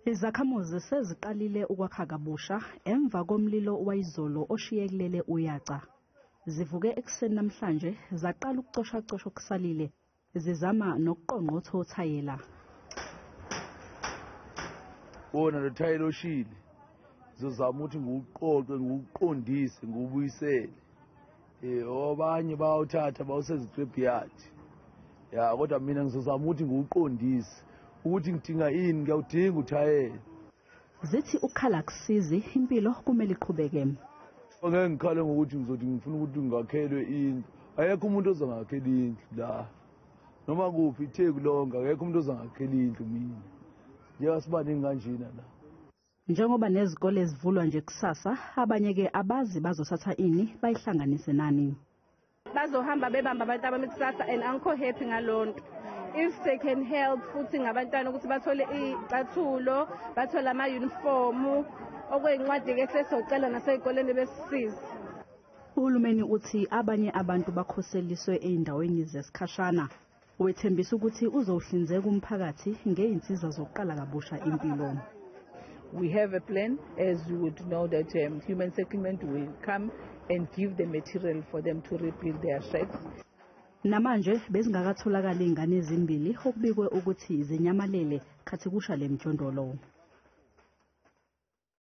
Izakhamuzi seziqalile ukwakha kabusha emva komlilo wayizolo oshiyekelele uyaca. Zivuke ekuseni namhlanje zaqala ukucosha okusalile zizama nokuqongqotha othayela. Wona lo thayela oshile zizama ukuthi nguqoqe nguqondise ngubuyisele. Obanye bawuthatha bawusezicwebhiyard. Ya kodwa mina ngizozama ukuthi nguqondise ukuthi ngidinga ini ngiyawudinga uthayela. Zithi ukhala kusizi impilo kumele iqhubeke. Ngeke ngikhale ngokuthi ngizothi ngifuna ukuthi ngakhelwe indlu. Ayekho umuntu ozangakhela indlu la. Noma kuphi itheku lonke akekho umuntu ozangakhela indlu mina. Njengoba sibaningi kanjena la. Njengoba nezikole ezivulwa nje kusasa, abanye ke abazi bazothatha ini bayihlanganise nani. Bazohamba bebamba abantu abamekusasa and angikho happy ngalonto. If they can help futhi ngabantwana ukuthi bathole izicathulo, bathole ama uniform, okweyincwadi ke sesocela nasey'koleni besisize. Uhulumeni uthi abanye abantu bakhoseliswe eindaweni zesikhashana. Wethembisa ukuthi uzohlinzeka umphakathi ngeinsiza zokuqala kabusha impilo. We have a plan, as you would know that human settlement will come and give the material for them to rebuild their sheds. Namanje bezingakatholakala izingane ezimbili okubikwe ukuthi zinyamalele khathi kusha le emjondolo.